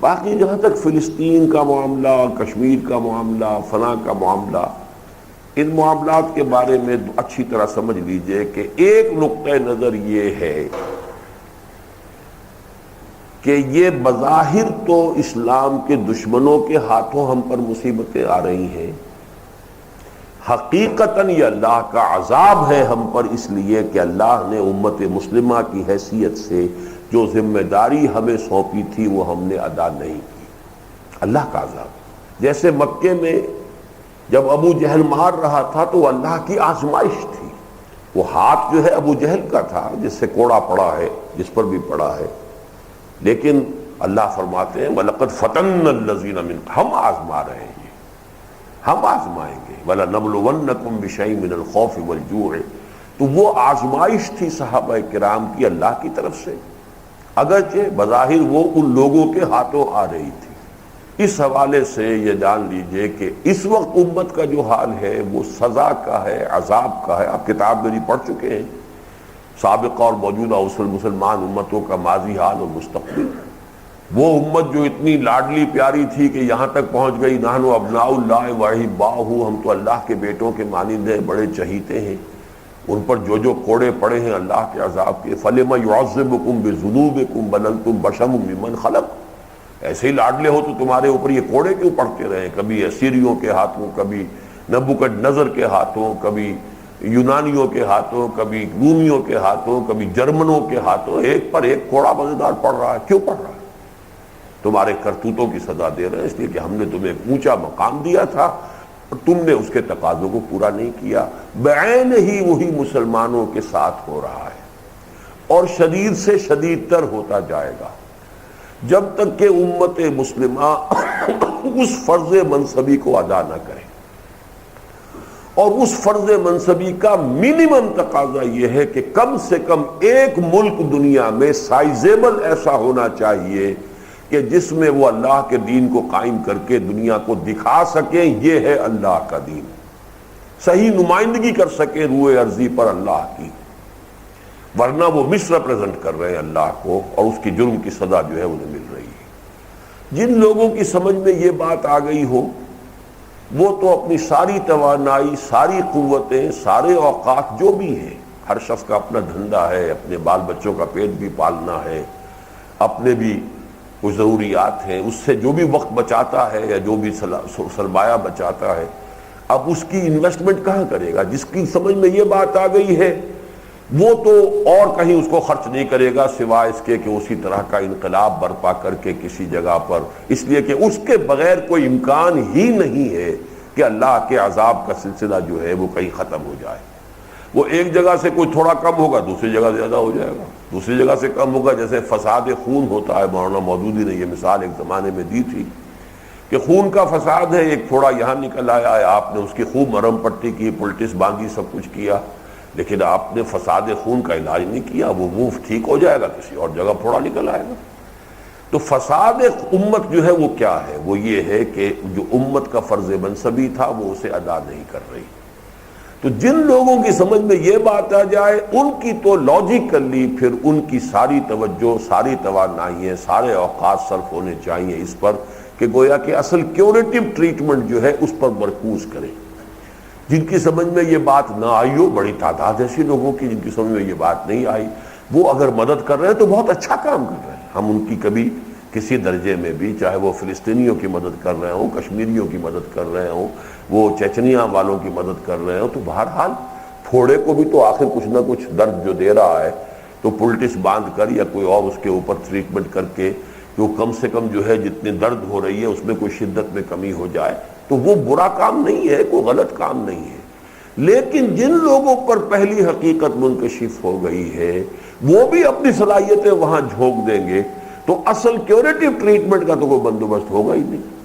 باقی جہاں تک فلسطین کا معاملہ، کشمیر کا معاملہ، فلاں کا معاملہ، ان معاملات کے بارے میں اچھی طرح سمجھ لیجئے کہ ایک نقطہ نظر یہ ہے کہ یہ بظاہر تو اسلام کے دشمنوں کے ہاتھوں ہم پر مصیبتیں آ رہی ہیں، حقیقتاً یہ اللہ کا عذاب ہے ہم پر، اس لیے کہ اللہ نے امت مسلمہ کی حیثیت سے جو ذمہ داری ہمیں سونپی تھی وہ ہم نے ادا نہیں کی۔ اللہ کا عذاب، جیسے مکے میں جب ابو جہل مار رہا تھا تو وہ اللہ کی آزمائش تھی۔ وہ ہاتھ جو ہے ابو جہل کا تھا جس سے کوڑا پڑا ہے، جس پر بھی پڑا ہے، لیکن اللہ فرماتے ہیں وَلَقَدْ فَتَنَّا الَّذِينَ مِنْ، ہم آزما رہے ہیں، ہم آزمائیں گے، وَلَنَبْلُوَنَّكُمْ بِشَيْءٍ مِنَ الْخَوْفِ وَالْجُوعِ۔ تو وہ آزمائش تھی صحابہ کرام کی اللہ کی طرف سے، اگرچہ بظاہر وہ ان لوگوں کے ہاتھوں آ رہی تھی۔ اس حوالے سے یہ جان لیجئے کہ اس وقت امت کا جو حال ہے وہ سزا کا ہے، عذاب کا ہے۔ آپ کتاب میری پڑھ چکے ہیں، سابقہ اور موجودہ مسلمان امتوں کا ماضی حال اور مستقبل۔ وہ امت جو اتنی لاڈلی پیاری تھی کہ یہاں تک پہنچ گئی، نحن ابناء اللہ واحباہ، ہم تو اللہ کے بیٹوں کے مانند ہیں، بڑے چہیتے ہیں، ان پر جو جو کوڑے پڑے ہیں اللہ کے عذاب کے۔ فَلِمَ يُعَذِّبُكُم بِذُنُوبِكُم بَلْ أَنتُم بَشَرٌ مِّمَّنْ خَلَقَ۔ ایسے ہی لاڈلے ہو تو تمہارے اوپر یہ کوڑے کیوں پڑتے رہے؟ کبھی اسیریوں کے ہاتھوں، کبھی نبوکڈنضر کے ہاتھوں، کبھی یونانیوں کے ہاتھوں، کبھی رومیوں کے ہاتھوں، کبھی جرمنوں کے ہاتھوں، ایک پر ایک کوڑا مزیدار پڑ رہا ہے۔ کیوں پڑ رہا ہے؟ تمہارے کرتوتوں کی سزا دے رہے ہیں، اس لیے کہ ہم نے تمہیں ایک اونچا مقام دیا تھا اور تم نے اس کے تقاضوں کو پورا نہیں کیا۔ بعین ہی وہی مسلمانوں کے ساتھ ہو رہا ہے اور شدید سے شدید تر ہوتا جائے گا جب تک کہ امت مسلمہ اس فرض منصبی کو ادا نہ کرے۔ اور اس فرض منصبی کا منیمم تقاضا یہ ہے کہ کم سے کم ایک ملک دنیا میں سائزیبل ایسا ہونا چاہیے کہ جس میں وہ اللہ کے دین کو قائم کر کے دنیا کو دکھا سکیں یہ ہے اللہ کا دین، صحیح نمائندگی کر سکیں روئے ارضی پر اللہ کی، ورنہ وہ مس ریپرزینٹ کر رہے ہیں اللہ کو اور اس کی جرم کی سزا جو ہے انہیں مل رہی ہے۔ جن لوگوں کی سمجھ میں یہ بات آ گئی ہو وہ تو اپنی ساری توانائی، ساری قوتیں، سارے اوقات جو بھی ہیں، ہر شخص کا اپنا دھندا ہے، اپنے بال بچوں کا پیٹ بھی پالنا ہے، اپنے بھی کچھ ضروریات ہیں، اس سے جو بھی وقت بچاتا ہے یا جو بھی سرمایہ بچاتا ہے، اب اس کی انویسٹمنٹ کہاں کرے گا؟ جس کی سمجھ میں یہ بات آ گئی ہے وہ تو اور کہیں اس کو خرچ نہیں کرے گا سوائے اس کے کہ اسی طرح کا انقلاب برپا کر کے کسی جگہ پر، اس لیے کہ اس کے بغیر کوئی امکان ہی نہیں ہے کہ اللہ کے عذاب کا سلسلہ جو ہے وہ کہیں ختم ہو جائے۔ وہ ایک جگہ سے کوئی تھوڑا کم ہوگا دوسری جگہ زیادہ ہو جائے گا، دوسری جگہ سے کم ہوگا، جیسے فساد خون ہوتا ہے۔ مولانا مودودی نے یہ مثال ایک زمانے میں دی تھی کہ خون کا فساد ہے، ایک تھوڑا یہاں نکل آیا ہے، آپ نے اس کی خوب مرہم پٹی کی، پلٹس باندھی، سب کچھ کیا، لیکن آپ نے فساد خون کا علاج نہیں کیا، وہ منہ ٹھیک ہو جائے گا، کسی اور جگہ تھوڑا نکل آئے گا۔ تو فساد امت جو ہے وہ کیا ہے؟ وہ یہ ہے کہ جو امت کا فرض منصبی تھا وہ اسے ادا نہیں کر رہی۔ تو جن لوگوں کی سمجھ میں یہ بات آ جائے ان کی تو لاجیکلی پھر ان کی ساری توجہ، ساری توانائیاں، سارے اوقات صرف ہونے چاہیے اس پر کہ گویا کہ اصل کیوریٹو ٹریٹمنٹ جو ہے اس پر مرکوز کریں۔ جن کی سمجھ میں یہ بات نہ آئی ہو، بڑی تعداد ایسی لوگوں کی جن کی سمجھ میں یہ بات نہیں آئی، وہ اگر مدد کر رہے ہیں تو بہت اچھا کام کر رہے ہیں۔ ہم ان کی کبھی کسی درجے میں بھی، چاہے وہ فلسطینیوں کی مدد کر رہے ہوں، کشمیریوں کی مدد کر رہے ہوں، وہ چیچنیا والوں کی مدد کر رہے ہوں، تو بہرحال پھوڑے کو بھی تو آخر کچھ نہ کچھ درد جو دے رہا ہے تو پلٹس باندھ کر یا کوئی اور اس کے اوپر ٹریٹمنٹ کر کے جو کم سے کم جو ہے جتنے درد ہو رہی ہے اس میں کوئی شدت میں کمی ہو جائے تو وہ برا کام نہیں ہے، کوئی غلط کام نہیں ہے۔ لیکن جن لوگوں پر پہلی حقیقت منکشف ہو گئی ہے وہ بھی اپنی صلاحیتیں وہاں جھونک دیں گے تو اصل کیوریٹو ٹریٹمنٹ کا تو کوئی بندوبست ہوگا ہی نہیں۔